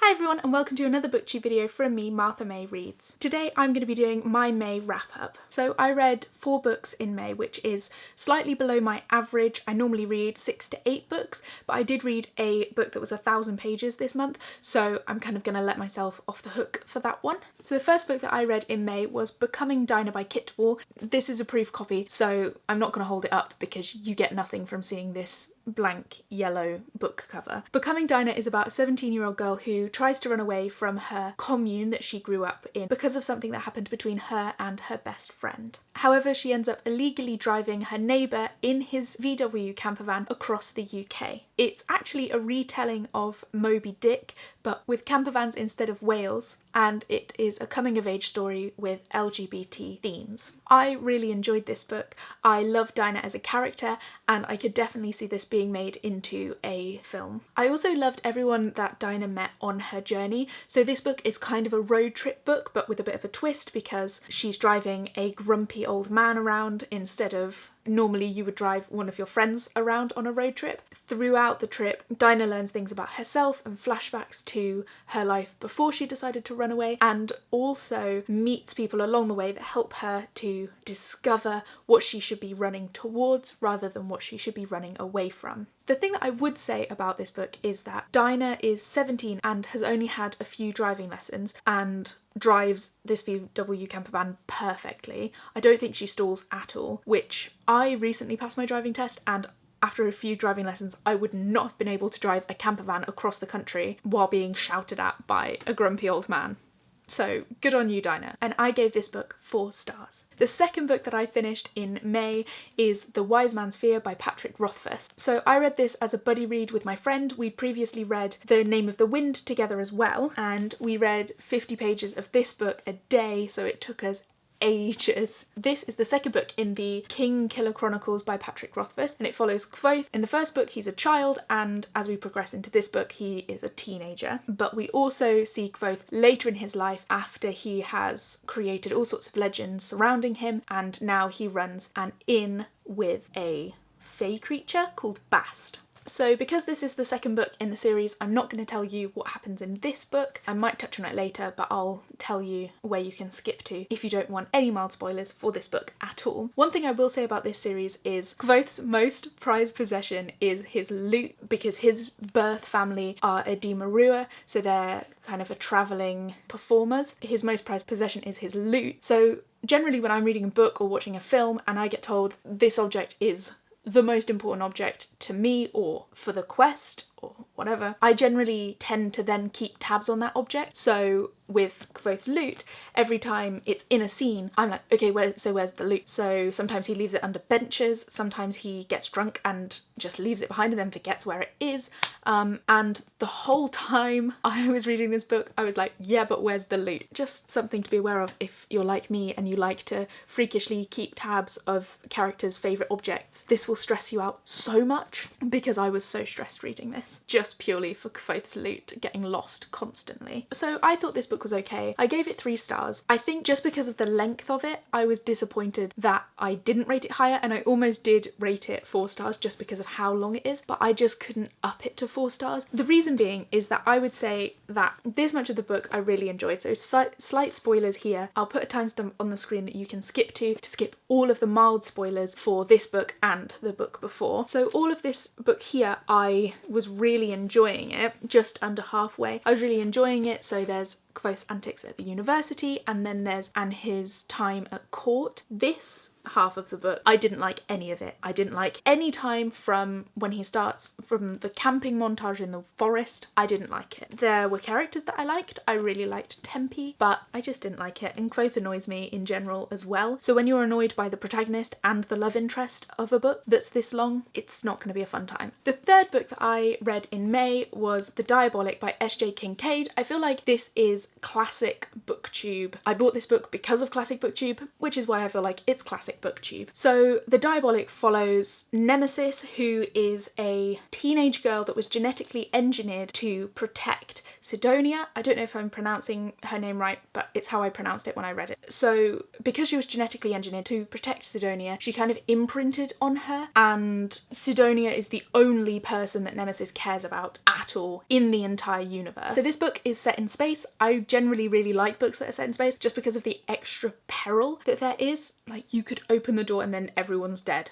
Hi everyone and welcome to another booktube video from me, Martha May Reads. Today I'm going to be doing my May wrap up. So I read 4 books in May, which is slightly below my average. I normally read 6 to 8 books, but I did read a book that was 1,000 pages this month, so I'm kind of going to let myself off the hook for that one. So the first book that I read in May was Becoming Dinah by Kit Wall. This is a proof copy, so I'm not going to hold it up because you get nothing from seeing this blank yellow book cover. Becoming Dinah is about a 17-year-old girl who tries to run away from her commune that she grew up in because of something that happened between her and her best friend. However, she ends up illegally driving her neighbour in his VW camper van across the UK. It's actually a retelling of Moby Dick, but with camper vans instead of whales, and it is a coming-of-age story with LGBT themes. I really enjoyed this book. I love Dinah as a character, and I could definitely see this being made into a film. I also loved everyone that Dinah met on her journey. So this book is kind of a road trip book, but with a bit of a twist because she's driving a grumpy old man around instead of normally you would drive one of your friends around on a road trip. Throughout the trip, Dinah learns things about herself and flashbacks to her life before she decided to run away, and also meets people along the way that help her to discover what she should be running towards rather than what she should be running away from. The thing that I would say about this book is that Dinah is 17 and has only had a few driving lessons and drives this VW camper van perfectly. I don't think she stalls at all, which I recently passed my driving test, and after a few driving lessons I would not have been able to drive a camper van across the country while being shouted at by a grumpy old man. So good on you, Dinah. And I gave this book 4 stars. The second book that I finished in May is The Wise Man's Fear by Patrick Rothfuss. So I read this as a buddy read with my friend. We'd previously read The Name of the Wind together as well, and we read 50 pages of this book a day, so it took us ages. This is the second book in the King Killer Chronicles by Patrick Rothfuss, and it follows Kvothe. In the first book he's a child, and as we progress into this book he is a teenager, but we also see Kvothe later in his life after he has created all sorts of legends surrounding him, and now he runs an inn with a fae creature called Bast. So because this is the second book in the series, I'm not going to tell you what happens in this book. I might touch on it later, but I'll tell you where you can skip to if you don't want any mild spoilers for this book at all. One thing I will say about this series is Kvothe's most prized possession is his loot, because his birth family are a Dimarua, so they're kind of a travelling performers. His most prized possession is his loot. So generally when I'm reading a book or watching a film and I get told this object is the most important object to me or for the quest or whatever, I generally tend to then keep tabs on that object. So with Kvothe's loot, every time it's in a scene, I'm like, okay, where's the loot? So sometimes he leaves it under benches, sometimes he gets drunk and just leaves it behind and then forgets where it is. And the whole time I was reading this book, I was like, yeah, but where's the loot? Just something to be aware of if you're like me and you like to freakishly keep tabs of characters' favourite objects. This will stress you out so much, because I was so stressed reading this, just purely for Kvothe's loot getting lost constantly. So I thought this book was okay. I gave it 3 stars. I think just because of the length of it, I was disappointed that I didn't rate it higher, and I almost did rate it 4 stars just because of how long it is, but I just couldn't up it to 4 stars. The reason being is that I would say that this much of the book I really enjoyed. So slight spoilers here. I'll put a timestamp on the screen that you can skip to skip all of the mild spoilers for this book and the book before. So all of this book here, I was really enjoying it, just under halfway. I was really enjoying it. So there's Kvothe's antics at the university, and then there's his time at court. This half of the book, I didn't like any of it. I didn't like any time from when he starts from the camping montage in the forest. I didn't like it. There were characters that I liked. I really liked Tempe, but I just didn't like it, and Kvothe annoys me in general as well. So when you're annoyed by the protagonist and the love interest of a book that's this long, it's not going to be a fun time. The third book that I read in May was The Diabolic by S.J. Kincaid. I feel like this is classic booktube. I bought this book because of classic booktube, which is why I feel like it's classic classic booktube. So the Diabolic follows Nemesis, who is a teenage girl that was genetically engineered to protect Sidonia. I don't know if I'm pronouncing her name right, but it's how I pronounced it when I read it. So because she was genetically engineered to protect Sidonia, she kind of imprinted on her, and Sidonia is the only person that Nemesis cares about at all in the entire universe. So this book is set in space. I generally really like books that are set in space just because of the extra peril that there is. Like, you could open the door and then everyone's dead.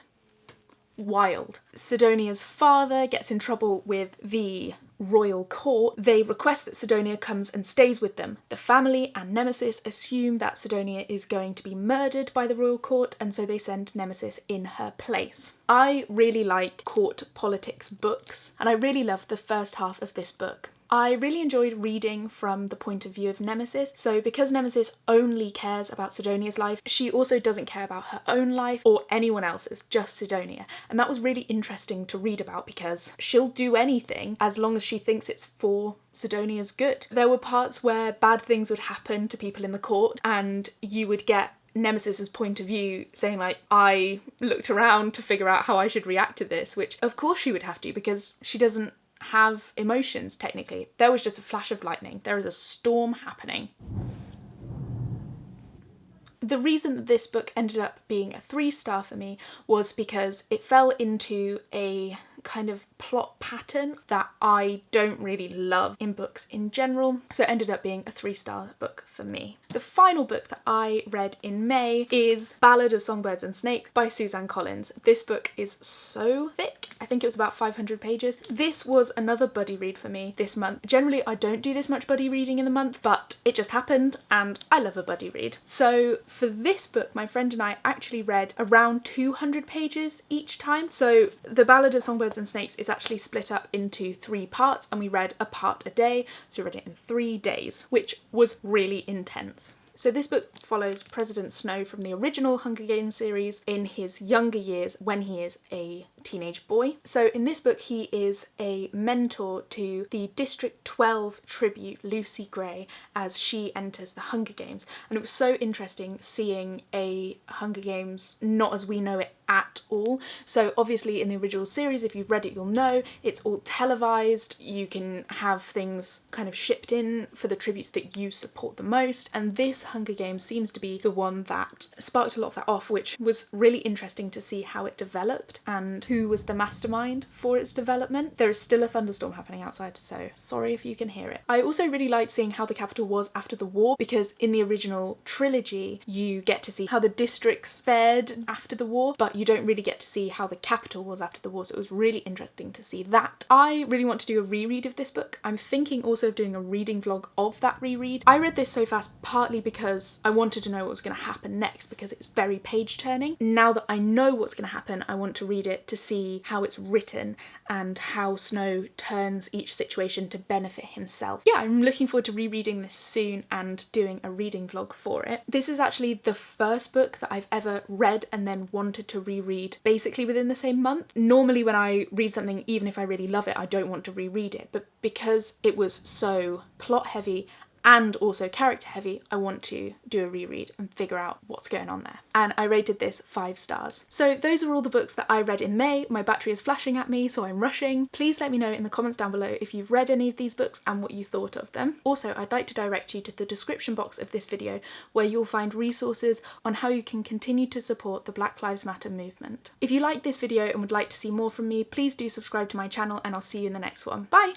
Wild. Sidonia's father gets in trouble with the royal court. They request that Sidonia comes and stays with them. The family and Nemesis assume that Sidonia is going to be murdered by the royal court, and so they send Nemesis in her place. I really like court politics books, and I really loved the first half of this book. I really enjoyed reading from the point of view of Nemesis. So because Nemesis only cares about Sidonia's life, she also doesn't care about her own life or anyone else's, just Sidonia. And that was really interesting to read about because she'll do anything as long as she thinks it's for Sidonia's good. There were parts where bad things would happen to people in the court and you would get Nemesis's point of view saying like, I looked around to figure out how I should react to this, which of course she would have to because she doesn't have emotions technically. There was just a flash of lightning. There is a storm happening. The reason that this book ended up being a 3-star for me was because it fell into a kind of plot pattern that I don't really love in books in general, so it ended up being a 3-star book for me. The final book that I read in May is Ballad of Songbirds and Snakes by Suzanne Collins. This book is so thick. I think it was about 500 pages. This was another buddy read for me this month. Generally, I don't do this much buddy reading in the month, but it just happened and I love a buddy read. So for this book, my friend and I actually read around 200 pages each time. So the Ballad of Songbirds and Snakes is actually split up into 3 parts and we read a part a day. So we read it in 3 days, which was really intense. So this book follows President Snow from the original Hunger Games series in his younger years when he is a teenage boy. So in this book he is a mentor to the District 12 tribute Lucy Gray as she enters the Hunger Games, and it was so interesting seeing a Hunger Games not as we know it at all. So obviously in the original series, if you've read it, you'll know it's all televised. You can have things kind of shipped in for the tributes that you support the most, and this Hunger Games seems to be the one that sparked a lot of that off, which was really interesting to see how it developed and who was the mastermind for its development. There is still a thunderstorm happening outside, so sorry if you can hear it. I also really liked seeing how the capital was after the war, because in the original trilogy you get to see how the districts fared after the war, but you don't really get to see how the capital was after the war, so it was really interesting to see that. I really want to do a reread of this book. I'm thinking also of doing a reading vlog of that reread. I read this so fast partly because I wanted to know what was going to happen next because it's very page turning. Now that I know what's going to happen, I want to read it to see how it's written and how Snow turns each situation to benefit himself. Yeah, I'm looking forward to rereading this soon and doing a reading vlog for it. This is actually the first book that I've ever read and then wanted to reread basically within the same month. Normally when I read something, even if I really love it, I don't want to reread it, but because it was so plot heavy and also character heavy, I want to do a reread and figure out what's going on there. And I rated this 5 stars. So those are all the books that I read in May. My battery is flashing at me, so I'm rushing. Please let me know in the comments down below if you've read any of these books and what you thought of them. Also, I'd like to direct you to the description box of this video where you'll find resources on how you can continue to support the Black Lives Matter movement. If you liked this video and would like to see more from me, please do subscribe to my channel and I'll see you in the next one. Bye!